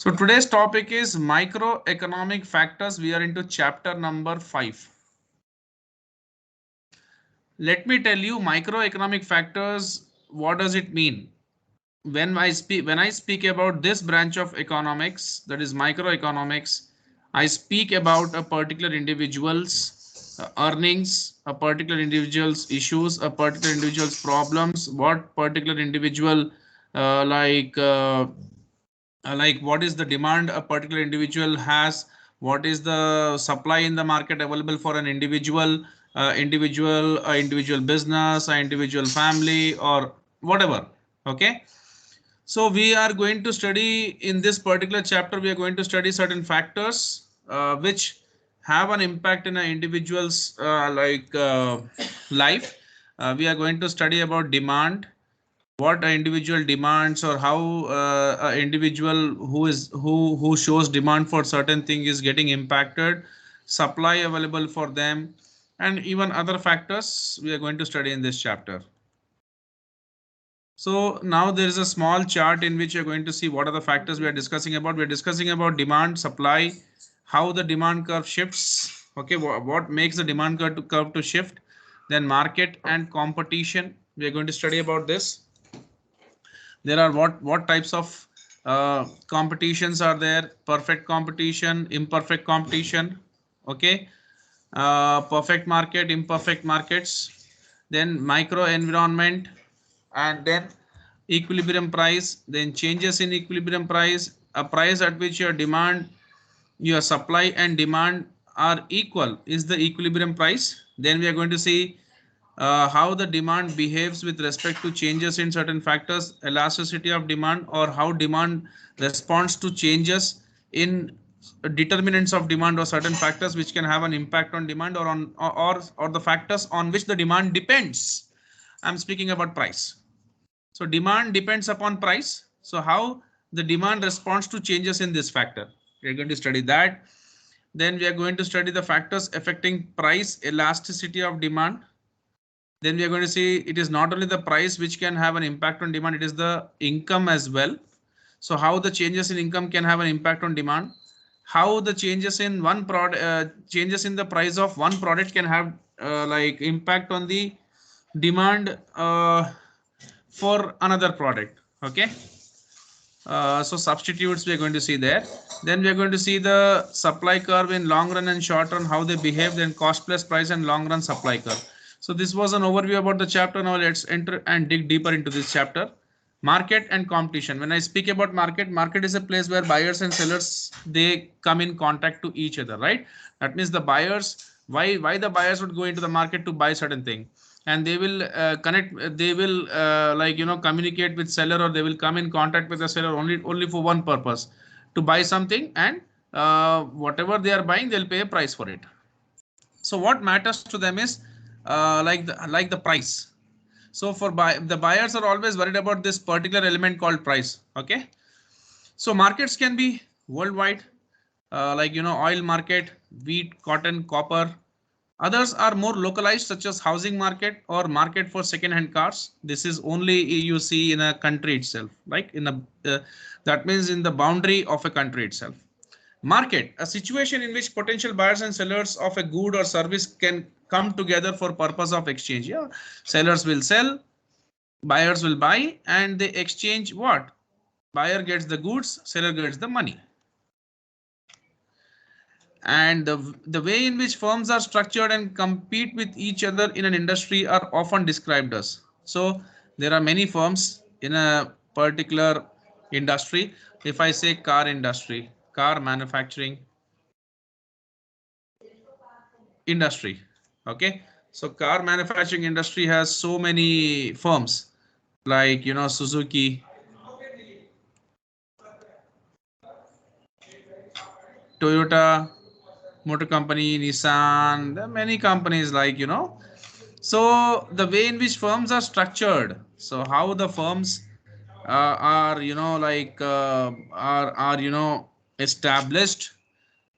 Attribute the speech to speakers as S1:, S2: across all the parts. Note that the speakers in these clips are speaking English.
S1: So today's topic is microeconomic factors. We are into chapter number 5. Let me tell you microeconomic factors. What does it mean? When I speak about this branch of economics, that is microeconomics, I speak about a particular individual's earnings, a particular individual's issues, a particular individual's problems, what particular individual uh, like uh, like what is the demand a particular individual has, what is the supply in the market available for an individual business, an individual family, or whatever. Okay, so we are going to study in this particular chapter, we are going to study certain factors which have an impact in an individual's life. We are going to study about demand, what an individual demands, or how an individual who shows demand for certain thing is getting impacted, supply available for them, and even other factors we are going to study in this chapter. So now there is a small chart in which you're going to see what are the factors we are discussing about. We're discussing about demand, supply, how the demand curve shifts. Okay, what makes the demand curve to shift? Then market and competition. We are going to study about this. There are what types of competitions are there? Perfect competition, imperfect competition. Okay, perfect market, imperfect markets. Then micro environment, and then equilibrium price, then changes in equilibrium price, a price at which your demand, your supply and demand are equal is the equilibrium price. Then we are going to see how the demand behaves with respect to changes in certain factors, elasticity of demand, or how demand responds to changes in determinants of demand or certain factors which can have an impact on demand, or on or the factors on which the demand depends. I'm speaking about price. So demand depends upon price. So how the demand responds to changes in this factor. We're going to study that. Then we are going to study the factors affecting price elasticity of demand. Then we are going to see it is not only the price which can have an impact on demand, it is the income as well. So how the changes in income can have an impact on demand, how the changes in one product, changes in the price of one product can have impact on the demand for another product. Okay, so substitutes we are going to see there. Then we are going to see the supply curve in long run and short run, how they behave, then cost plus price and long run supply curve. So this was an overview about the chapter. Now let's enter and dig deeper into this chapter. Market and competition. When I speak about market, market is a place where buyers and sellers, they come in contact to each other, right? That means the buyers, why the buyers would go into the market to buy certain thing, and they will connect, they will communicate with seller, or they will come in contact with the seller only for one purpose, to buy something, and whatever they are buying, they'll pay a price for it. So what matters to them is like the price. So the buyers are always worried about this particular element called price. Okay, so markets can be worldwide, oil market, wheat, cotton, copper. Others are more localized, such as housing market or market for second-hand cars. This is only you see in a country itself, like in a that means in the boundary of a country itself. Market, a situation in which potential buyers and sellers of a good or service can come together for purpose of exchange. Yeah, sellers will sell, buyers will buy, and they exchange what? Buyer gets the goods, seller gets the money. And the way in which firms are structured and compete with each other in an industry are often described as. So there are many firms in a particular industry. If I say car industry, car manufacturing industry. Okay, so car manufacturing industry has so many firms, like Suzuki, Toyota Motor Company, Nissan. There are many companies, so the way in which firms are structured, so how the firms are established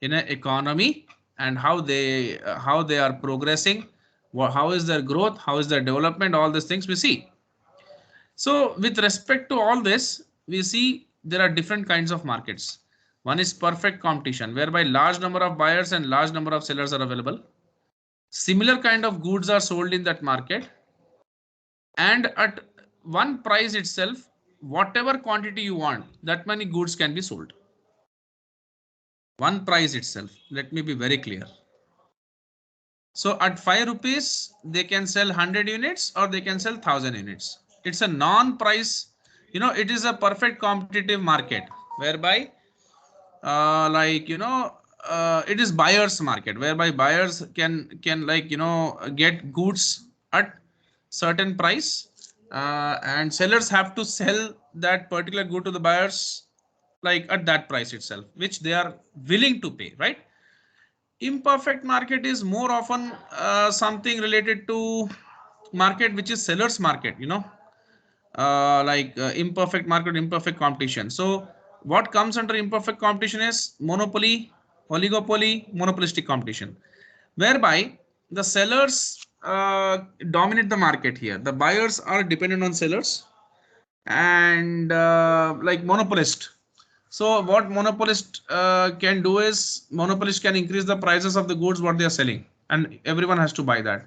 S1: in an economy, and how they are progressing, how is their growth, how is their development, all these things we see. So with respect to all this, we see there are different kinds of markets. One is perfect competition, whereby large number of buyers and large number of sellers are available. Similar kind of goods are sold in that market, and at one price itself, whatever quantity you want, that many goods can be sold. One price itself. Let me be very clear. So at 5 rupees, they can sell 100 units or they can sell 1000 units. It's a non-price, it is a perfect competitive market whereby it is buyers market whereby buyers can get goods at certain price, and sellers have to sell that particular good to the buyers like at that price itself, which they are willing to pay, right? Imperfect market is more often something related to market which is sellers market, imperfect market, imperfect competition. So what comes under imperfect competition is monopoly, oligopoly, monopolistic competition, whereby the sellers dominate the market here. The buyers are dependent on sellers and like monopolist. So what monopolist can do is monopolist can increase the prices of the goods what they are selling, and everyone has to buy that.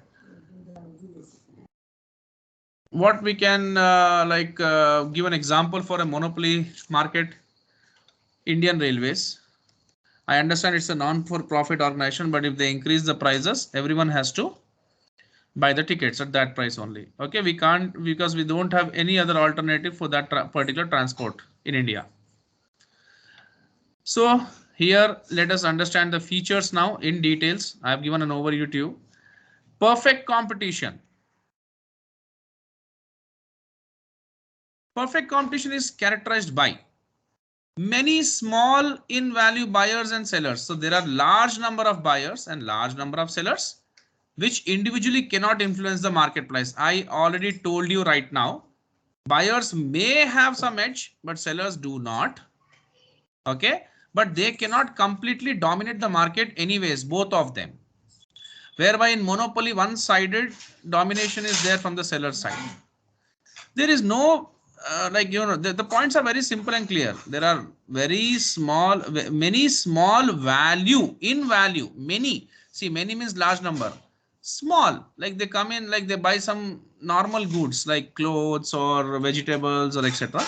S1: What we can give an example for a monopoly market. Indian Railways. I understand it's a non-for-profit organization, but if they increase the prices, everyone has to buy the tickets at that price only. Okay, we can't because we don't have any other alternative for that particular transport in India. So here let us understand the features now in details. I have given an overview to you. Perfect competition. Perfect competition is characterized by many small in value buyers and sellers. So there are large number of buyers and large number of sellers which individually cannot influence the market price. I already told you right now, buyers may have some edge, but sellers do not. Okay, but they cannot completely dominate the market anyways, both of them. Whereby in monopoly, one-sided domination is there from the seller side. There is no the points are very simple and clear. There are very small, many small value in value. Many, see, many means large number. Small, like they come in, like they buy some normal goods like clothes or vegetables or etc.,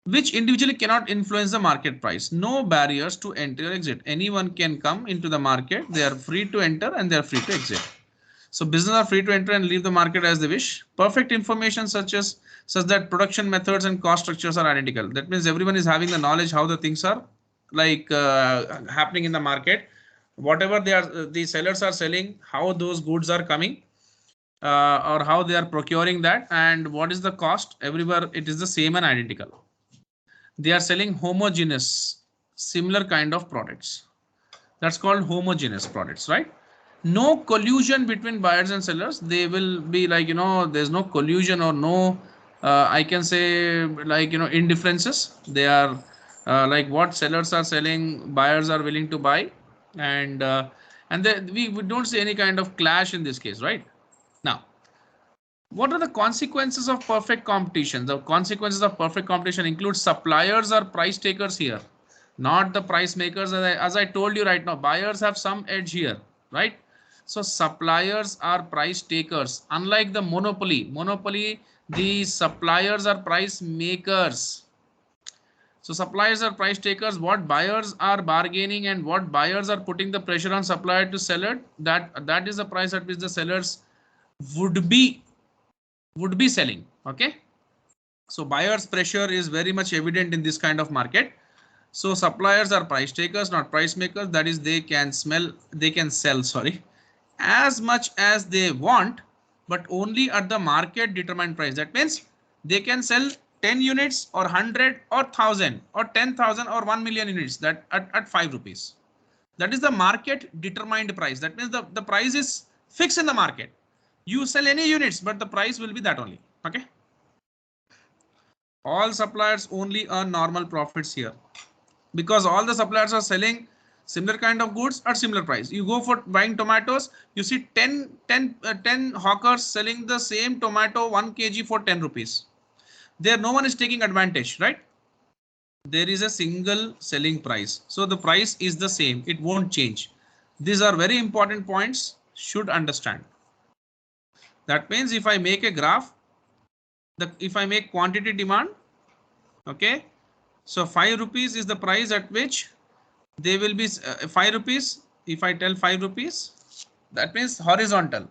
S1: which individually cannot influence the market price. No barriers to enter or exit. Anyone can come into the market. They are free to enter and they are free to exit. So business are free to enter and leave the market as they wish. Perfect information such that production methods and cost structures are identical. That means everyone is having the knowledge how the things are happening in the market. Whatever the sellers are selling, how those goods are coming, or how they are procuring that, and what is the cost. Everywhere it is the same and identical. They are selling homogeneous, similar kind of products. That's called homogeneous products, right? No collusion between buyers and sellers. They will be like, there's no collusion or no, I can say indifferences. They are like what sellers are selling, buyers are willing to buy, and we don't see any kind of clash in this case, right? Now, what are the consequences of perfect competition? The consequences of perfect competition include suppliers or price takers here, not the price makers. As I told you right now, buyers have some edge here, right? So suppliers are price takers. Unlike the monopoly, the suppliers are price makers. So suppliers are price takers. What buyers are bargaining and what buyers are putting the pressure on supplier to sell it, that is the price at which the sellers would be selling. Okay, so buyers pressure is very much evident in this kind of market. So suppliers are price takers, not price makers. That is, they can sell, sorry, as much as they want, but only at the market determined price. That means they can sell 10 units or 100 or 1000 or 10,000 or 1 million units that at 5 rupees. That is the market determined price. That means the price is fixed in the market. You sell any units, but the price will be that only. Okay. All suppliers only earn normal profits here because all the suppliers are selling similar kind of goods at similar price. You go for buying tomatoes, you see 10 hawkers selling the same tomato 1 kg for 10 rupees. There no one is taking advantage, right? there is a single selling price. So the price is the same. It won't change. These are very important points. Should understand. That means if I make a graph, if I make quantity demand, okay, so 5 rupees is the price at which they will be 5 rupees. If I tell 5 rupees, that means horizontal.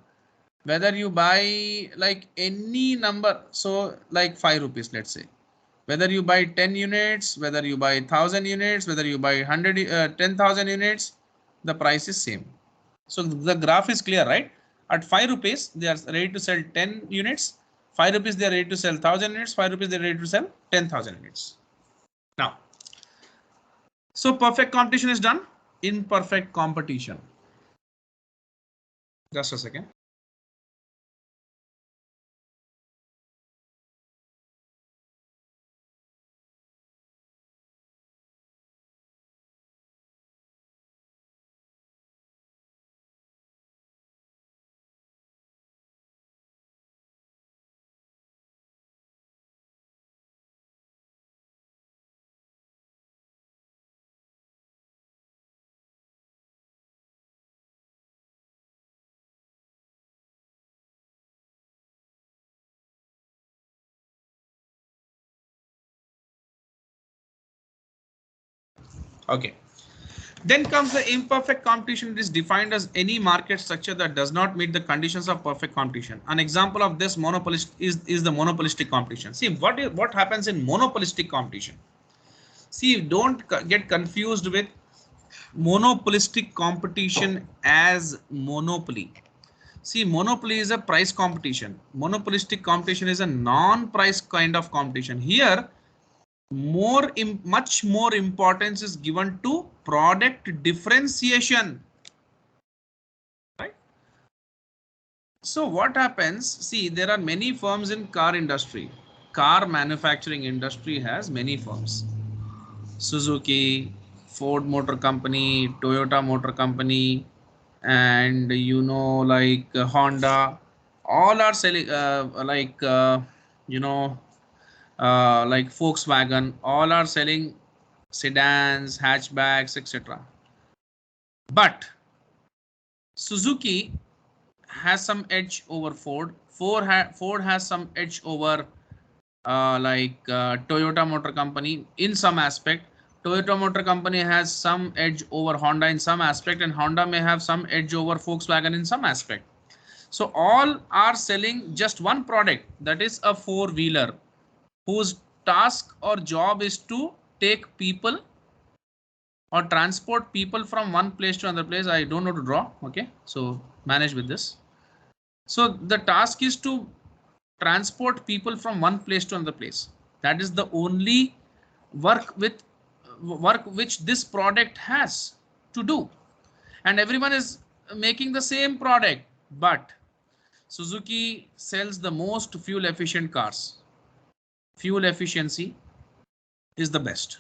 S1: Whether you buy like any number, so like 5 rupees, let's say, whether you buy 10 units, whether you buy 1000 units, whether you buy 10,000 units, the price is same. So the graph is clear, right? At 5 rupees, they are ready to sell 10 units. 5 rupees, they are ready to sell 1000 units. 5 rupees, they are ready to sell 10,000 units. Now, so perfect competition is done. Imperfect competition. Just a second. Okay. Then comes the imperfect competition. It is defined as any market structure that does not meet the conditions of perfect competition. An example of this monopolist is the monopolistic competition. See what happens in monopolistic competition. See, don't get confused with monopolistic competition as monopoly. See, monopoly is a price competition. Monopolistic competition is a non-price kind of competition. Here, much more importance is given to product differentiation, right? So what happens? See, there are many firms in car industry. Car manufacturing industry has many firms. Suzuki, Ford Motor Company, Toyota Motor Company, and like Honda, all are selling you know like Volkswagen, all are selling sedans, hatchbacks, etc. But Suzuki has some edge over Ford. Ford has some edge over Toyota Motor Company in some aspect. Toyota Motor Company has some edge over Honda in some aspect, and Honda may have some edge over Volkswagen in some aspect. So all are selling just one product, that is a four-wheeler, whose task or job is to take people or transport people from one place to another place. I don't know to draw. Okay, so manage with this. So the task is to transport people from one place to another place. That is the only work with work which this product has to do, and everyone is making the same product, but Suzuki sells the most fuel efficient cars. Fuel efficiency is the best.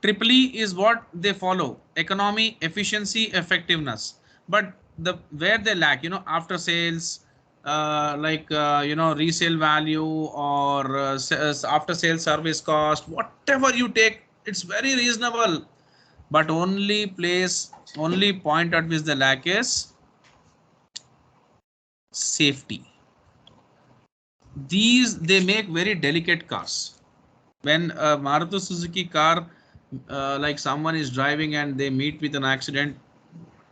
S1: Triple E is what they follow: economy, efficiency, effectiveness. But the where they lack, after sales, resale value, or after sales service cost, whatever you take, it's very reasonable. But only point at which the lack is safety. These they make very delicate cars. When a Maruti Suzuki car, like someone is driving and they meet with an accident,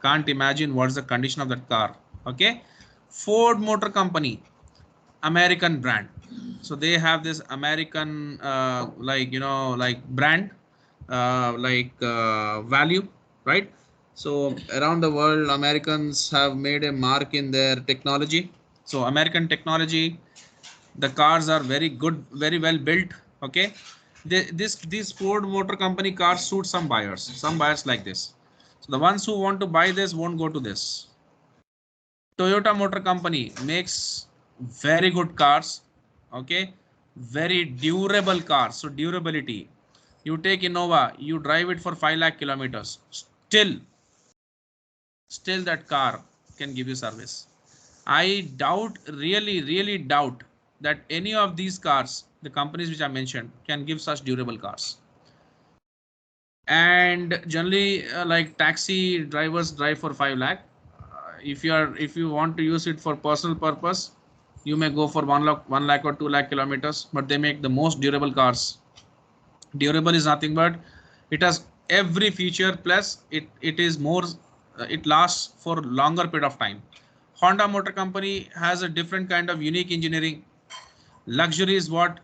S1: can't imagine what's the condition of that car. Okay. Ford Motor Company, American brand, so they have this American brand, value, right? So around the world, Americans have made a mark in their technology. So American technology, the cars are very good, very well built. Okay. These Ford Motor Company cars suit some buyers like this. So the ones who want to buy this won't go to this. Toyota Motor Company makes very good cars. Okay, very durable cars. So durability, you take Innova, you drive it for 5 lakh kilometers, still that car can give you service. I doubt, really doubt, that any of these cars, the companies which I mentioned, can give such durable cars. And generally like taxi drivers drive for 5 lakh. If you want to use it for personal purpose, you may go for 1 lakh or 2 lakh kilometers, but they make the most durable cars. Durable is nothing but it has every feature, plus it is more, it lasts for longer period of time. Honda Motor Company has a different kind of unique engineering. Luxury is what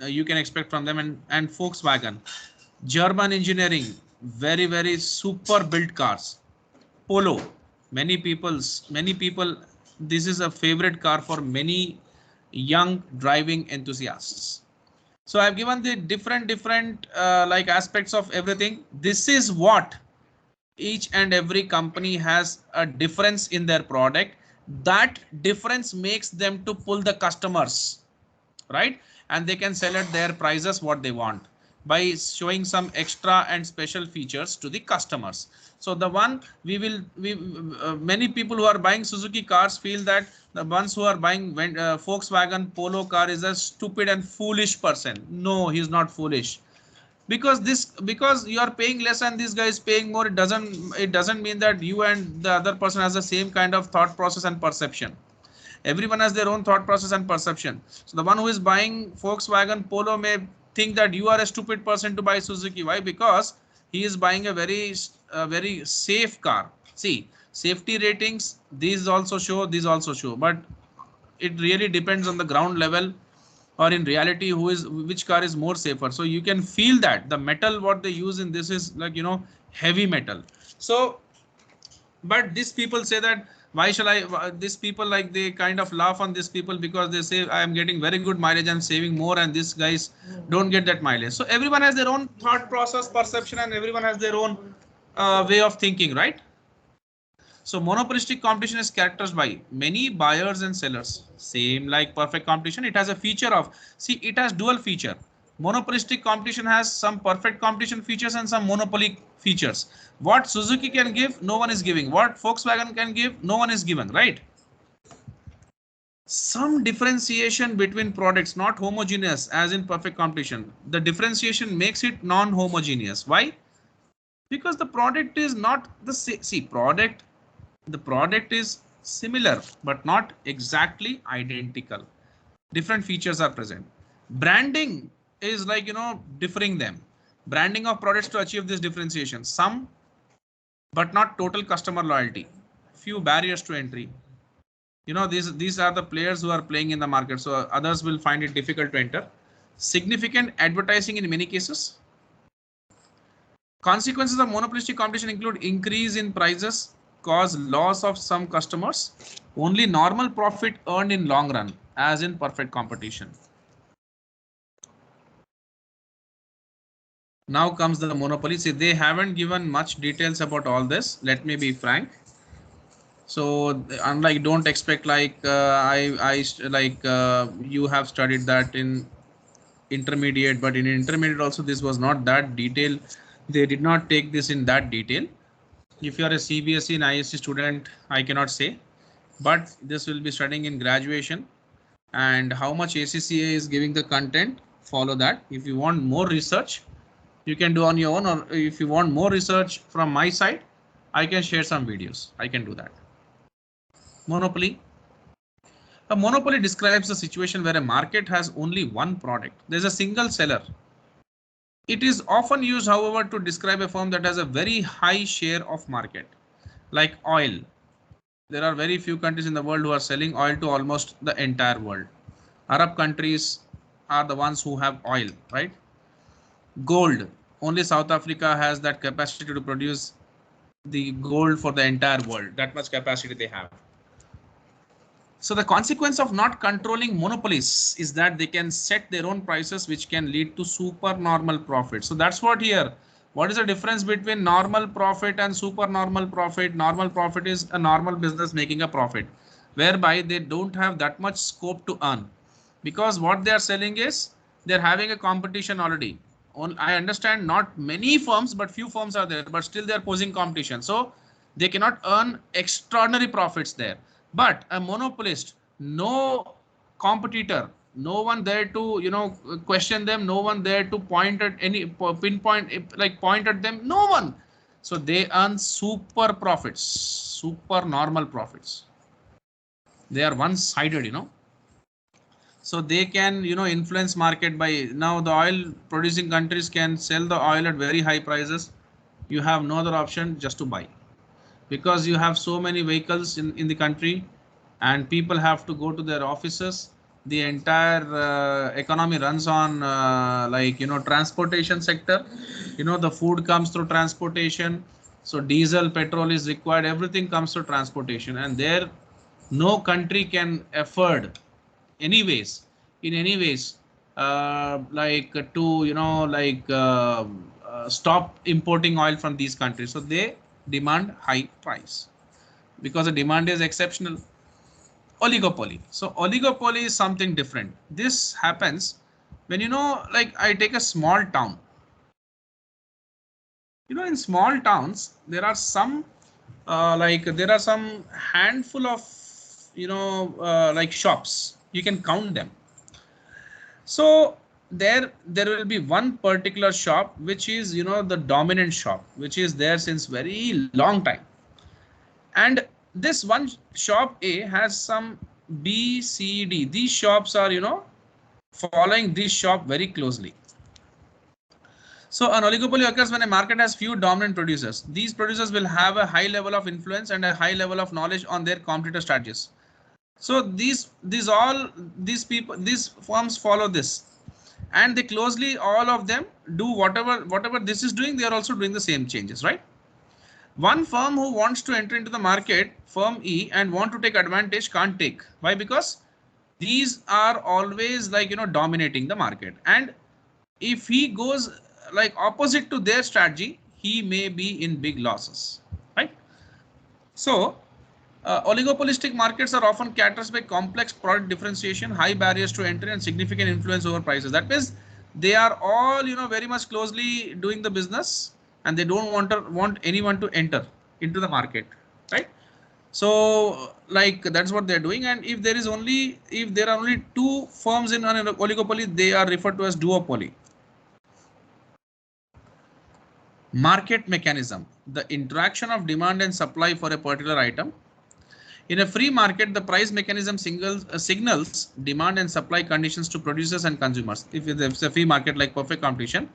S1: you can expect from them. And Volkswagen, German engineering, very super built cars. Polo, many people, this is a favorite car for many young driving enthusiasts. So I've given the different like aspects of everything. This is what each and every company has a difference in their product. That difference makes them to pull the customers, right? And they can sell at their prices what they want by showing some extra and special features to the customers. So the one we many people who are buying Suzuki cars feel that the ones who are buying Volkswagen Polo car is a stupid and foolish person. No, he's not foolish, because you are paying less and this guy is paying more. It doesn't mean that you and the other person has the same kind of thought process and perception. Everyone has their own thought process and perception. So the one who is buying Volkswagen Polo may think that you are a stupid person to buy Suzuki. Why? Because he is buying a very safe car. See, safety ratings, these also show, but it really depends on the ground level, or in reality which car is more safer. So you can feel that the metal what they use in this is like, heavy metal. So but these people say that why shall I, these people like they kind of laugh on these people because they say I am getting very good mileage, I'm saving more, and these guys don't get that mileage. So everyone has their own thought process, perception, and everyone has their own way of thinking, right? So monopolistic competition is characterized by many buyers and sellers. Same like perfect competition, it has a feature of, see, it has dual feature. Monopolistic competition has some perfect competition features and some monopoly features. What Suzuki can give, no one is giving. What Volkswagen can give, no one is given, right? Some differentiation between products, not homogeneous as in perfect competition. The differentiation makes it non-homogeneous. Why? Because the product is not the same. See, the product is similar but not exactly identical. Different features are present. Branding is like, differing them. Branding of products to achieve this differentiation. Some but not total customer loyalty. Few barriers to entry. These are the players who are playing in the market, so others will find it difficult to enter. Significant advertising in many cases. Consequences of monopolistic competition include increase in prices, cause loss of some customers, only normal profit earned in long run, as in perfect competition. Now comes the monopoly. See, they haven't given much details about all this. Let me be frank. So unlike, don't expect like you have studied that in intermediate, but in intermediate also this was not that detailed. They did not take this in that detail. If you are a CBSE and ISC student, I cannot say, but this will be studying in graduation. And how much ACCA is giving the content, follow that. If you want more research, you can do on your own, or if you want more research from my side, I can share some videos. I can do that. Monopoly. A monopoly describes a situation where a market has only one product. There's a single seller. It is often used, however, to describe a firm that has a very high share of market, like oil. There are very few countries in the world who are selling oil to almost the entire world. Arab countries are the ones who have oil, right? Gold. Only South Africa has that capacity to produce the gold for the entire world. That much capacity they have. So the consequence of not controlling monopolies is that they can set their own prices, which can lead to super normal profit. So that's what here. What is the difference between normal profit and super normal profit? Normal profit is a normal business making a profit, whereby they don't have that much scope to earn, because what they are selling is they're having a competition already. I understand not many firms, but few firms are there, but still they're posing competition. So they cannot earn extraordinary profits there. But a monopolist, no competitor, No one there to, question them. No one there to point at any pinpoint, like point at them. No one. So they earn super profits, super normal profits. They are one-sided, So they can, influence market by now the oil producing countries can sell the oil at very high prices. You have no other option just to buy, because you have so many vehicles in the country and people have to go to their offices. The entire economy runs on transportation sector. The food comes through transportation. So diesel, petrol is required. Everything comes through transportation, and there no country can afford anyways in any ways like to stop importing oil from these countries. So they demand high price because the demand is exceptional. Oligopoly. So oligopoly is something different. This happens when, like I take a small town. In small towns there are some there are some handful of like shops. You can count them. So there will be one particular shop which is, the dominant shop, which is there since very long time. And this one shop A has some B, C, D. These shops are, following this shop very closely. So an oligopoly occurs when a market has few dominant producers. These producers will have a high level of influence and a high level of knowledge on their competitor strategies. So these people, these firms follow this, and they closely, all of them do whatever this is doing. They are also doing the same changes, right? One firm who wants to enter into the market, firm E, and want to take advantage can't take. Why? Because these are always like, dominating the market, and if he goes like opposite to their strategy, he may be in big losses, right? So oligopolistic markets are often characterized by complex product differentiation, high barriers to entry, and significant influence over prices. That means they are all, very much closely doing the business, and they don't want anyone to enter into the market, right? So like that's what they're doing. And if there are only two firms in an oligopoly, they are referred to as duopoly. Market mechanism: the interaction of demand and supply for a particular item. In a free market, the price mechanism signals demand and supply conditions to producers and consumers. If it's a free market like perfect competition,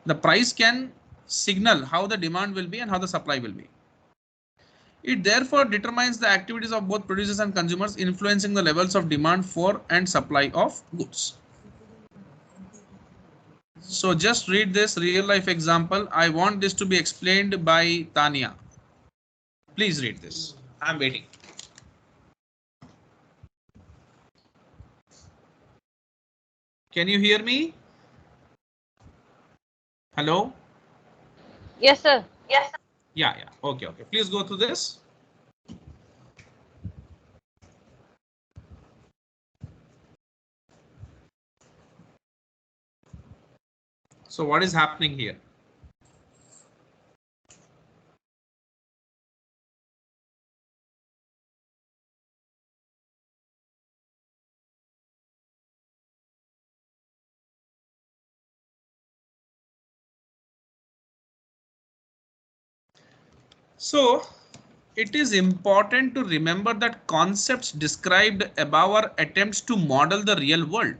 S1: the price can signal how the demand will be and how the supply will be. It therefore determines the activities of both producers and consumers, influencing the levels of demand for and supply of goods. So just read this real life example. I want this to be explained by Tanya. Please read this. I'm waiting. Can you hear me? Hello?
S2: Yes, sir.
S1: Yes. Yeah. Okay. Please go through this. So what is happening here? So it is important to remember that concepts described above are attempts to model the real world,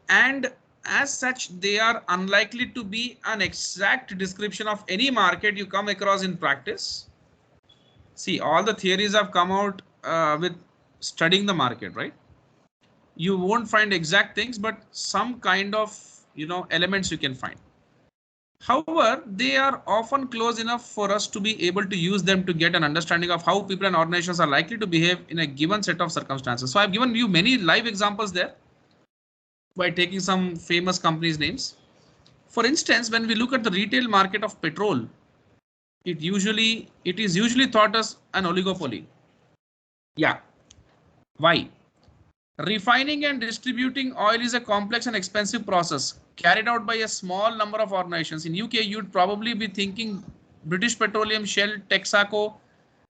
S1: and as such they are unlikely to be an exact description of any market you come across in practice. See, all the theories have come out with studying the market, right? You won't find exact things, but some kind of, elements you can find. However, they are often close enough for us to be able to use them to get an understanding of how people and organizations are likely to behave in a given set of circumstances. So I've given you many live examples there by taking some famous companies' names. For instance, when we look at the retail market of petrol, it is usually thought as an oligopoly. Yeah. Why? Refining and distributing oil is a complex and expensive process carried out by a small number of organizations. In UK, you'd probably be thinking British Petroleum, Shell, Texaco,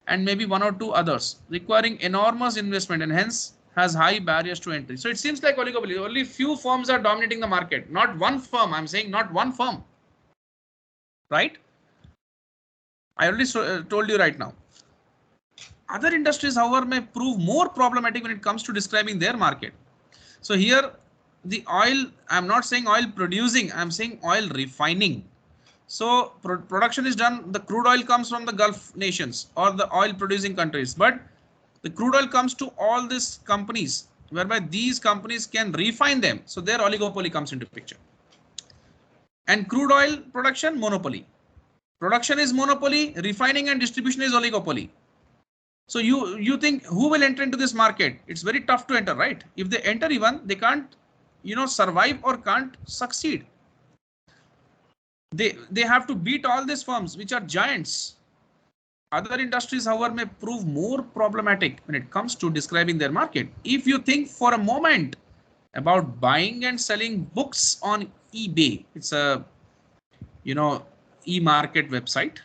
S1: and maybe one or two others, requiring enormous investment and hence has high barriers to entry. So it seems like oligopoly. Only few firms are dominating the market. Not one firm. I'm saying not one firm. Right? I already told you right now. Other industries, however, may prove more problematic when it comes to describing their market. So here, the oil, I'm not saying oil producing, I'm saying oil refining. So production is done, the crude oil comes from the Gulf nations or the oil producing countries, but the crude oil comes to all these companies, whereby these companies can refine them. So their oligopoly comes into picture. And crude oil production, monopoly. Production is monopoly, refining and distribution is oligopoly. So you think who will enter into this market? It's very tough to enter, right? If they enter even, they can't, survive or can't succeed. They have to beat all these firms which are giants. Other industries, however, may prove more problematic when it comes to describing their market. If you think for a moment about buying and selling books on eBay, it's a, e-market website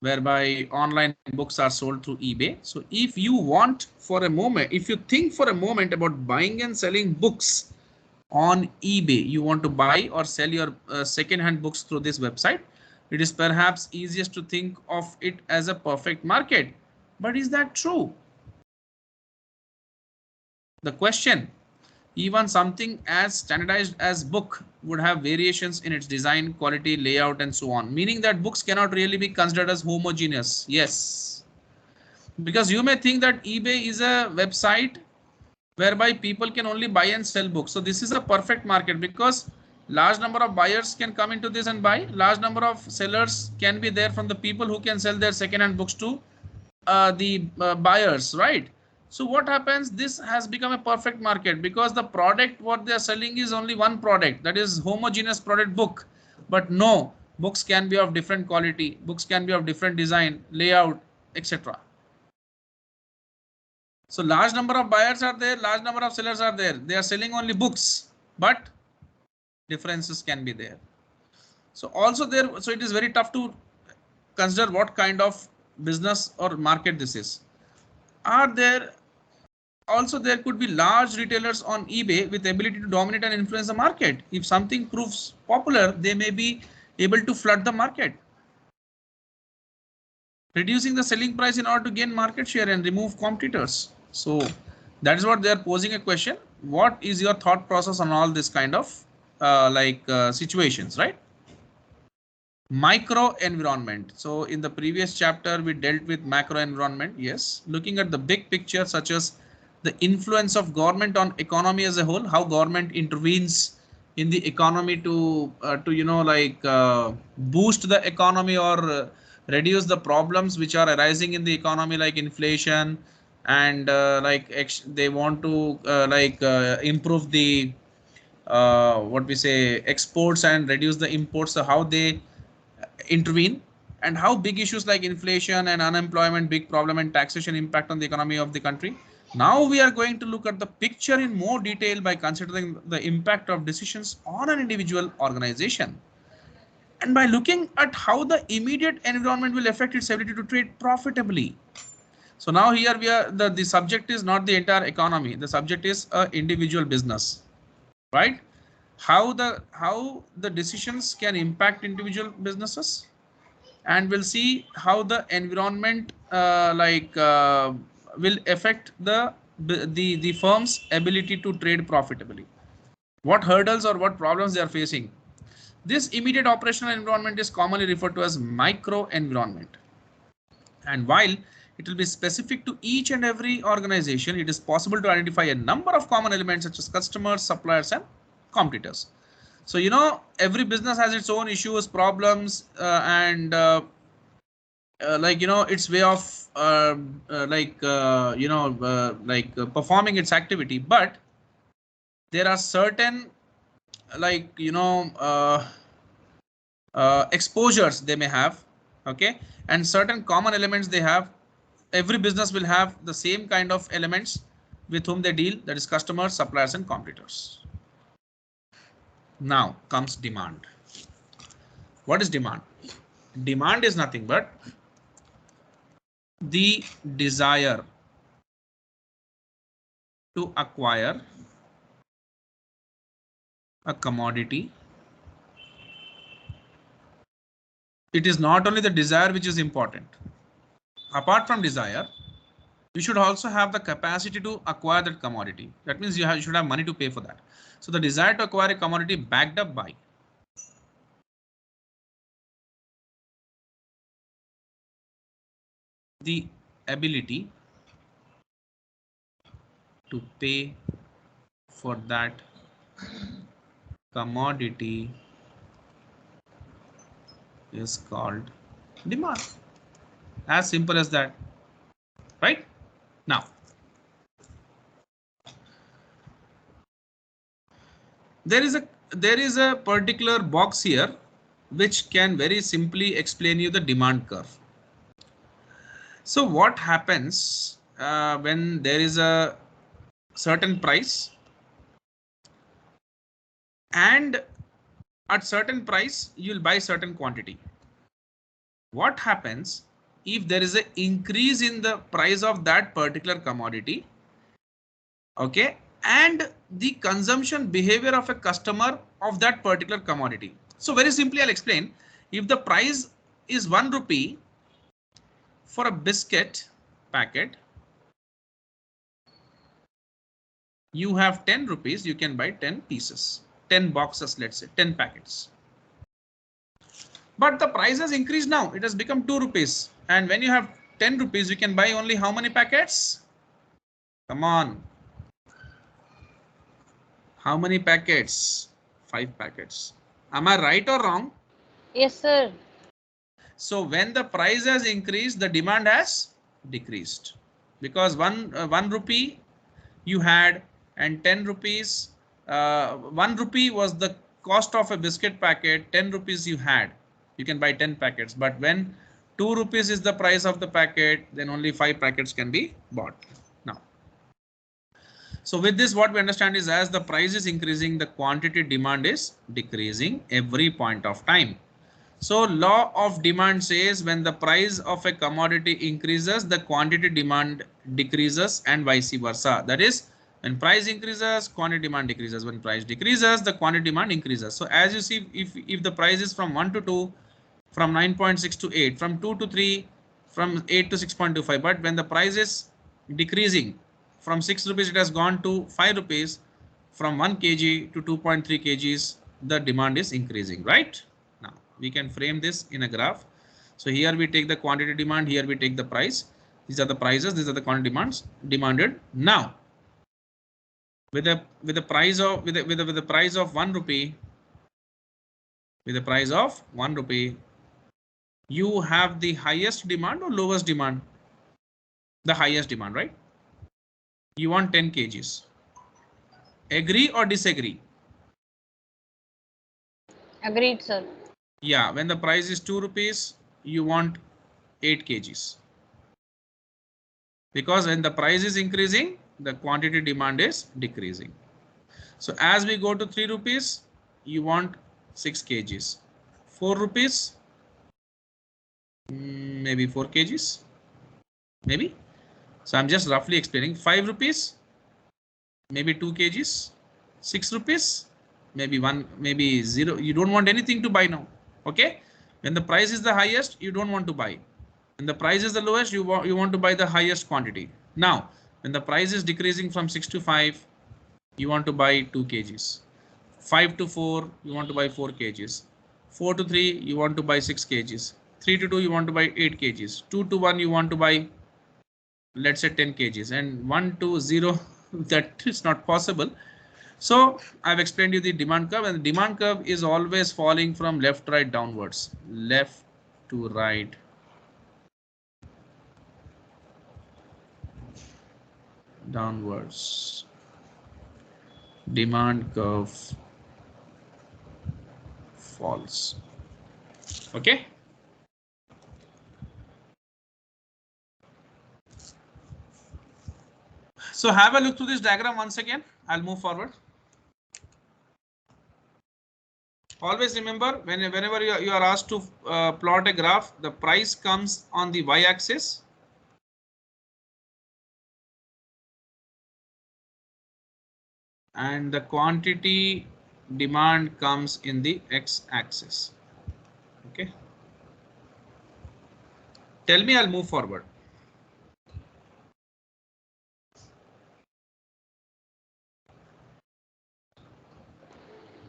S1: whereby online books are sold through eBay. So if you want for a moment, if you think for a moment about buying and selling books on eBay, you want to buy or sell your second-hand books through this website, it is perhaps easiest to think of it as a perfect market. But is that true? The question, even something as standardized as book would have variations in its design, quality, layout, and so on, meaning that books cannot really be considered as homogeneous. Yes, because you may think that eBay is a website whereby people can only buy and sell books. So this is a perfect market because large number of buyers can come into this and buy. Large number of sellers can be there from the people who can sell their second-hand books to the buyers, right? So what happens? This has become a perfect market because the product what they are selling is only one product, that is homogeneous product book. But no, books can be of different quality, books can be of different design, layout, etc. So large number of buyers are there, large number of sellers are there. They are selling only books, but differences can be there. So also there, so it is very tough to consider what kind of business or market this is. Are there also there could be large retailers on eBay with the ability to dominate and influence the market. If something proves popular, they may be able to flood the market, reducing the selling price in order to gain market share and remove competitors. So that is what they are posing a question. What is your thought process on all this kind of situations, right? Micro environment. So in the previous chapter, we dealt with macro environment. Yes, looking at the big picture, such as the influence of government on economy as a whole, how government intervenes in the economy to boost the economy or reduce the problems which are arising in the economy, like inflation, and they want to improve the what we say exports and reduce the imports. So how they intervene, and how big issues like inflation and unemployment, big problem, and taxation impact on the economy of the country. Now we are going to look at the picture in more detail by considering the impact of decisions on an individual organization, and by looking at how the immediate environment will affect its ability to trade profitably. So now here we are, the subject is not the entire economy, the subject is a individual business, right? How the decisions can impact individual businesses, and we'll see how the environment will affect the firm's ability to trade profitably. What hurdles or what problems they are facing. This immediate operational environment is commonly referred to as micro environment. And while it will be specific to each and every organization, it is possible to identify a number of common elements such as customers, suppliers, and competitors. So, every business has its own issues, problems, and its way of performing its activity. But there are certain exposures they may have, okay, and certain common elements they have. Every business will have the same kind of elements with whom they deal, that is customers, suppliers, and competitors. Now comes demand. What is demand? Demand is nothing but the desire to acquire a commodity, it is not only the desire which is important. Apart from desire, you should also have the capacity to acquire that commodity. That means you should have money to pay for that. So the desire to acquire a commodity backed up by the ability to pay for that commodity is called demand. As simple as that, right? Now, there is a particular box here which can very simply explain you the demand curve. So what happens when there is a certain price and at certain price you'll buy certain quantity? What happens if there is an increase in the price of that particular commodity, okay, and the consumption behavior of a customer of that particular commodity? So very simply I'll explain. If the price is 1 rupee for a biscuit packet, you have 10 rupees, you can buy 10 pieces, 10 boxes, let's say 10 packets. But the price has increased now, it has become 2 rupees. And when you have 10 rupees, you can buy only how many packets? Come on. How many packets? 5 packets. Am I right or wrong?
S2: Yes, sir.
S1: So when the price has increased, the demand has decreased, because 1 rupee you had and 10 rupees, 1 rupee was the cost of a biscuit packet, 10 rupees you had, you can buy 10 packets. But when 2 rupees is the price of the packet, then only 5 packets can be bought. Now, so with this, what we understand is as the price is increasing, the quantity demand is decreasing every point of time. So law of demand says when the price of a commodity increases, the quantity demand decreases and vice versa. That is, when price increases, quantity demand decreases. When price decreases, the quantity demand increases. So as you see, if the price is from 1 to 2, from 9.6 to 8, from 2 to 3, from 8 to 6.25, but when the price is decreasing from 6 rupees, it has gone to 5 rupees, from 1 kg to 2.3 kgs, the demand is increasing, right? Now we can frame this in a graph. So here we take the quantity demand, here we take the price. These are the prices, these are the quantity demands demanded. Now with the price of with the price of 1 rupee, with the price of 1 rupee, you have the highest demand or lowest demand? The highest demand, right? You want 10 kgs. Agree or disagree?
S2: Agreed, sir.
S1: Yeah, when the price is 2 rupees, you want 8 kgs. Because when the price is increasing, the quantity demand is decreasing. So as we go to 3 rupees, you want 6 kgs. 4 rupees, maybe 4 kgs, maybe. So I'm just roughly explaining. 5 rupees, maybe 2 kgs. 6 rupees, maybe 1, maybe 0. You don't want anything to buy now. Okay. When the price is the highest, you don't want to buy. When the price is the lowest, you want to buy the highest quantity. Now, when the price is decreasing from 6 to 5, you want to buy 2 kgs. 5 to 4, you want to buy 4 kgs. 4 to 3, you want to buy 6 kgs. 3 to 2, you want to buy 8 kgs. 2 to 1, you want to buy, let's say 10 kgs. And 1 to 0, that is not possible. So I've explained you the demand curve, and the demand curve is always falling from left to right downwards. Left to right. Downwards. Demand curve falls. Okay. So have a look through this diagram once again. I'll move forward. Always remember, whenever you are asked to plot a graph, the price comes on the y-axis and the quantity demand comes in the x-axis. Okay. Tell me, I'll move forward.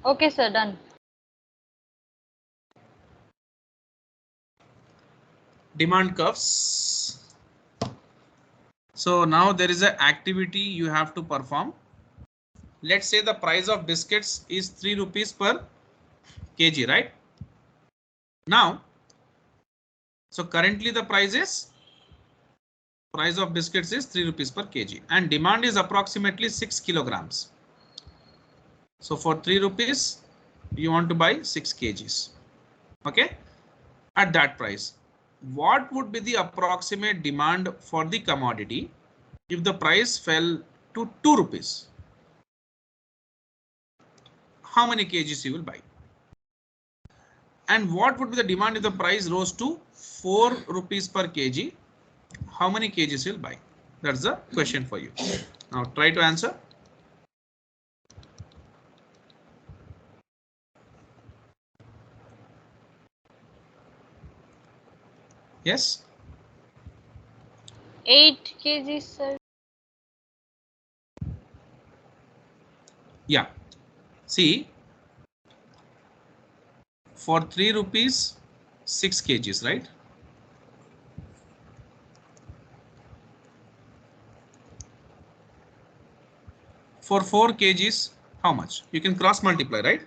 S2: Okay, sir. Done.
S1: Demand curves. So now there is an activity you have to perform. Let's say the price of biscuits is 3 rupees per kg, right? Now, so currently the price of biscuits is 3 rupees per kg and demand is approximately 6 kilograms. So for 3 rupees, you want to buy 6 kgs. Okay. At that price, what would be the approximate demand for the commodity if the price fell to 2 rupees? How many kgs you will buy? And what would be the demand if the price rose to 4 rupees per kg? How many kgs you will buy? That's the question for you. Now try to answer. Yes.
S2: 8 kgs, sir.
S1: Yeah. See, for 3 rupees, 6 kgs, right? For 4 kgs, how much? You can cross multiply, right?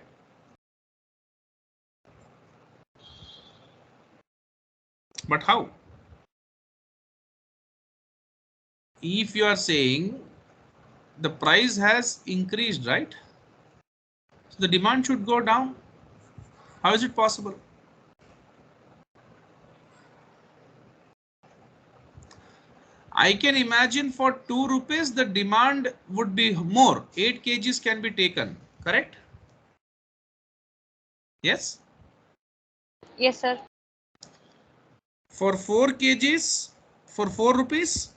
S1: But how? If you are saying the price has increased, right? So the demand should go down. How is it possible? I can imagine for 2 rupees, the demand would be more. 8 kgs can be taken, correct? Yes.
S2: Yes, sir.
S1: For 4 kgs, for 4 rupees,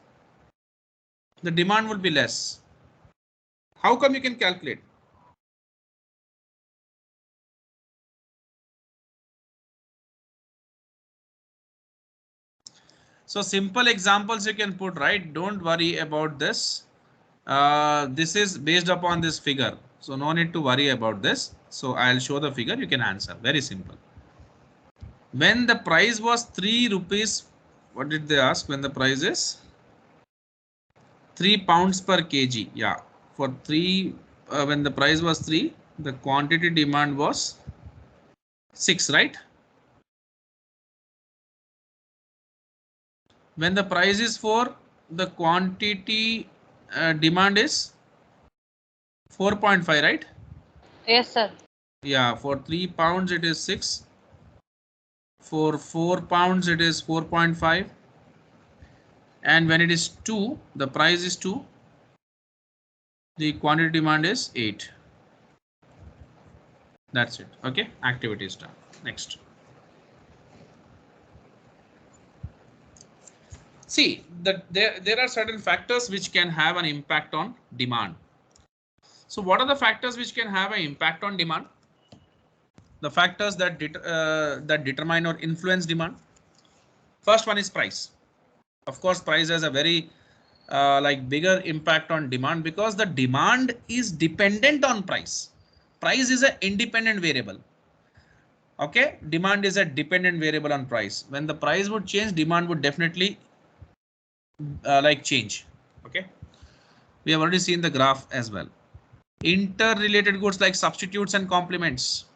S1: the demand would be less. How come you can calculate? So simple examples you can put, right? Don't worry about this. This is based upon this figure. So no need to worry about this. So I'll show the figure. You can answer. Very simple. When the price was 3 rupees, what did they ask? When the price is 3 pounds per kg. Yeah. For 3, when the price was 3, the quantity demand was 6, right? When the price is 4, the quantity demand is 4.5, right?
S2: Yes, sir.
S1: Yeah, for 3 pounds it is 6. For 4 pounds it is 4.5. And when it is 2, the price is 2. The quantity demand is 8. That's it. Okay, activity is done. Next. See, there are certain factors which can have an impact on demand. So what are the factors which can have an impact on demand? The factors that determine or influence demand. First one is price. Of course, price has a very like bigger impact on demand because the demand is dependent on price. Price is an independent variable. Okay, demand is a dependent variable on price. When the price would change, demand would definitely like change. Okay, we have already seen the graph as well. Interrelated goods like substitutes and complements.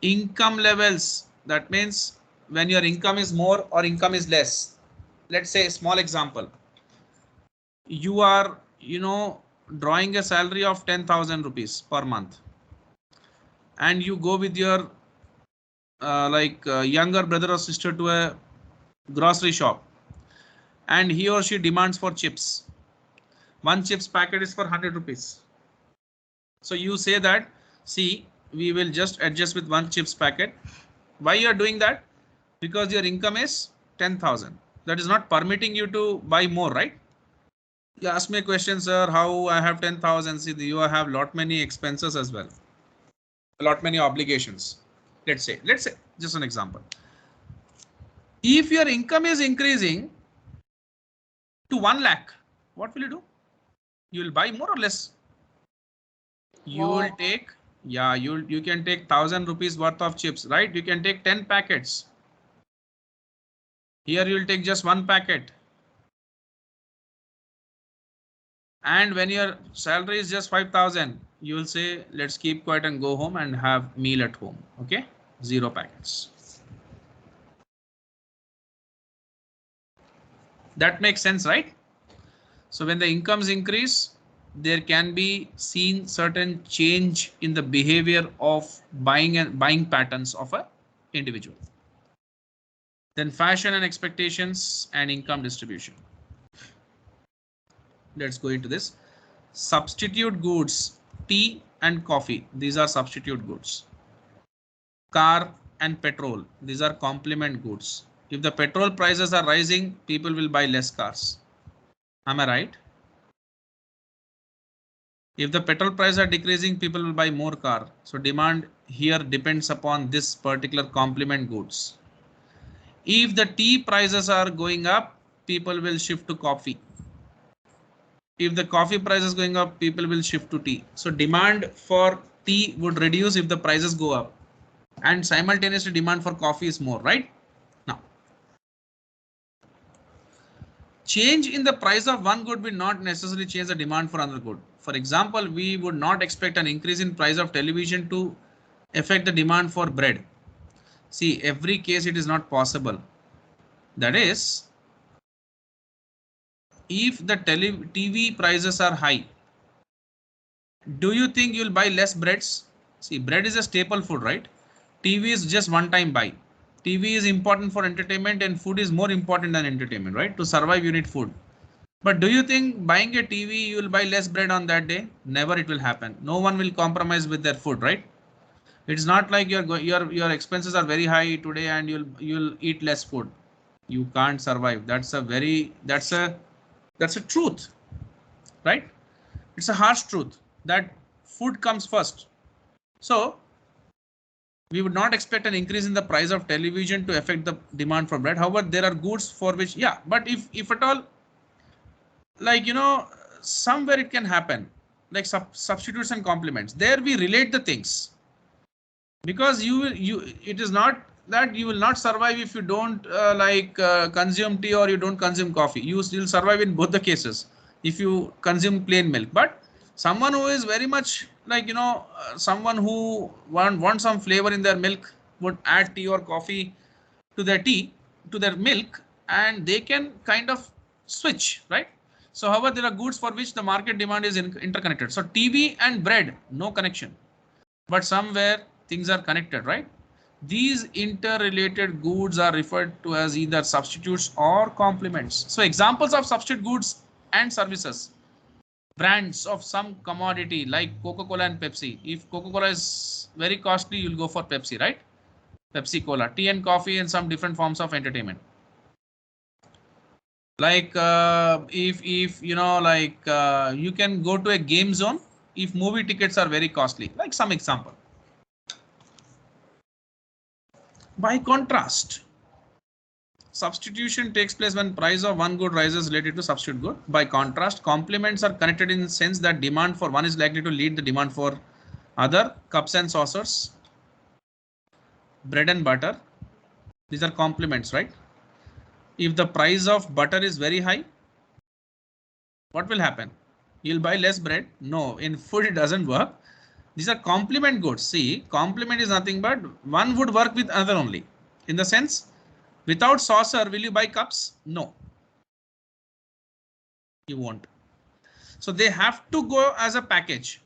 S1: Income levels, that means when your income is more or income is less. Let's say a small example. You are, drawing a salary of 10,000 rupees per month and you go with your younger brother or sister to a grocery shop and he or she demands for chips. One chips packet is for 100 rupees. So you say that, see, we will just adjust with one chips packet. Why you are doing that? Because your income is 10,000. That is not permitting you to buy more, right? You ask me a question, sir, how I have 10,000. See, you have lot many expenses as well. A lot many obligations. Let's say, just an example. If your income is increasing to 1 lakh, what will you do? You will buy more or less? You will
S2: More.
S1: take, yeah, you can take 1,000 rupees worth of chips, right? You can take 10 packets. Here you will take just 1 packet. And when your salary is just 5,000, you will say, let's keep quiet and go home and have meal at home. Okay, 0 packets. That makes sense, right? So when the incomes increase, there can be seen certain change in the behavior of buying patterns of a individual. Then fashion and expectations and income distribution. Let's go into this. Substitute goods, tea and coffee. These are substitute goods. Car and petrol. These are complement goods. If the petrol prices are rising, people will buy less cars. Am I right? If the petrol prices are decreasing, people will buy more car. So demand here depends upon this particular complement goods. If the tea prices are going up, people will shift to coffee. If the coffee price is going up, people will shift to tea. So demand for tea would reduce if the prices go up, and simultaneously demand for coffee is more, right? Now, change in the price of one good will not necessarily change the demand for another good. For example, we would not expect an increase in price of television to affect the demand for bread. See, every case it is not possible. That is, if the TV prices are high, do you think you'll buy less breads? See, bread is a staple food, right? TV is just one time buy. TV is important for entertainment and food is more important than entertainment, right? To survive, you need food. But do you think buying a TV, you will buy less bread on that day? Never it will happen. No one will compromise with their food, right? It's not like your expenses are very high today and you'll eat less food. You can't survive. That's a truth, right? It's a harsh truth that food comes first. So we would not expect an increase in the price of television to affect the demand for bread. However, there are goods for which, yeah, but if at all, like, somewhere it can happen, like substitutes and complements. There we relate the things, because it is not that you will not survive if you don't consume tea or you don't consume coffee. You still survive in both the cases if you consume plain milk. But someone who is very much someone who want some flavor in their milk would add tea or coffee to their tea, to their milk, and they can kind of switch, right? So however, there are goods for which the market demand is interconnected. So TV and bread, no connection, but somewhere things are connected, right? These interrelated goods are referred to as either substitutes or complements. So examples of substitute goods and services: brands of some commodity like Coca-Cola and Pepsi. If Coca-Cola is very costly, you'll go for Pepsi, right? Pepsi Cola. Tea and coffee and some different forms of entertainment. Like if you can go to a game zone if movie tickets are very costly, like some example. By contrast, substitution takes place when price of one good rises related to substitute good. By contrast, complements are connected in the sense that demand for one is likely to lead the demand for other. Cups and saucers, bread and butter, these are complements, right? If the price of butter is very high, what will happen? You'll buy less bread. No, in food it doesn't work. These are complement goods. See, complement is nothing but one would work with another only. In the sense, without saucer, will you buy cups? No, you won't. So they have to go as a package.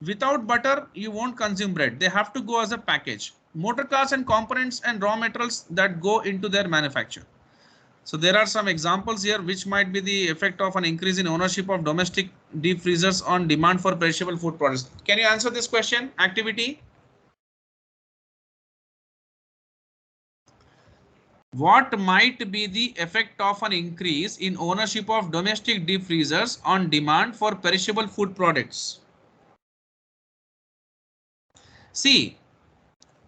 S1: Without butter, you won't consume bread. They have to go as a package. Motor cars and components and raw materials that go into their manufacture. So there are some examples here which might be the effect of an increase in ownership of domestic deep freezers on demand for perishable food products. Can you answer this question? Activity. What might be the effect of an increase in ownership of domestic deep freezers on demand for perishable food products? See,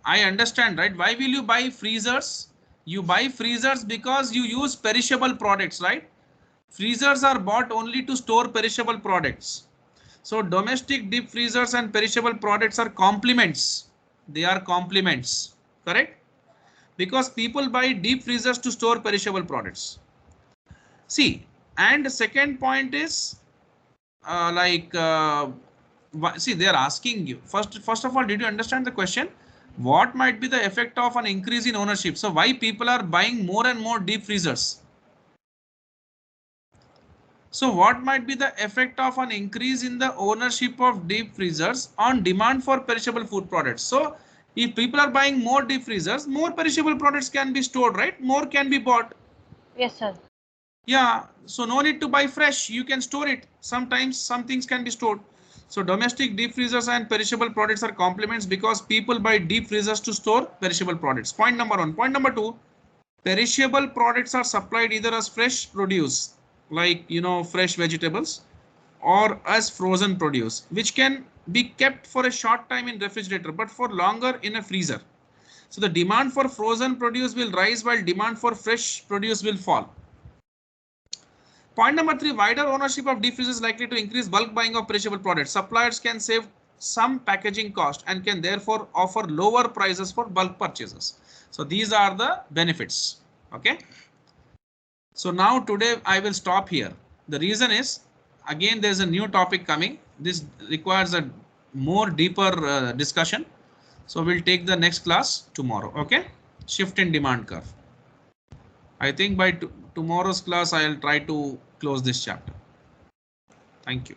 S1: I understand, right? Why will you buy freezers? You buy freezers because you use perishable products, right? Freezers are bought only to store perishable products. So domestic deep freezers and perishable products are complements. They are complements, correct? Because people buy deep freezers to store perishable products. See, and the second point is see, they are asking you first of all, did you understand the question? What might be the effect of an increase in ownership? So why people are buying more and more deep freezers? So what might be the effect of an increase in the ownership of deep freezers on demand for perishable food products? So if people are buying more deep freezers, more perishable products can be stored, right? More can be bought.
S2: Yes, sir.
S1: Yeah, so no need to buy fresh. You can store it. Sometimes some things can be stored. So domestic deep freezers and perishable products are complements because people buy deep freezers to store perishable products. Point number one. Point number two, perishable products are supplied either as fresh produce, like fresh vegetables, or as frozen produce, which can be kept for a short time in refrigerator, but for longer in a freezer. So the demand for frozen produce will rise while demand for fresh produce will fall. Point number three, wider ownership of deep freezers is likely to increase bulk buying of perishable products. Suppliers can save some packaging cost and can therefore offer lower prices for bulk purchases. So these are the benefits. Okay. So now today I will stop here. The reason is, again, there's a new topic coming. This requires a more deeper discussion. So we'll take the next class tomorrow. Okay. Shift in demand curve. I think by tomorrow's class, I'll try to close this chapter. Thank you.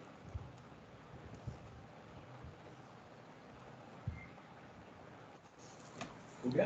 S3: हो गया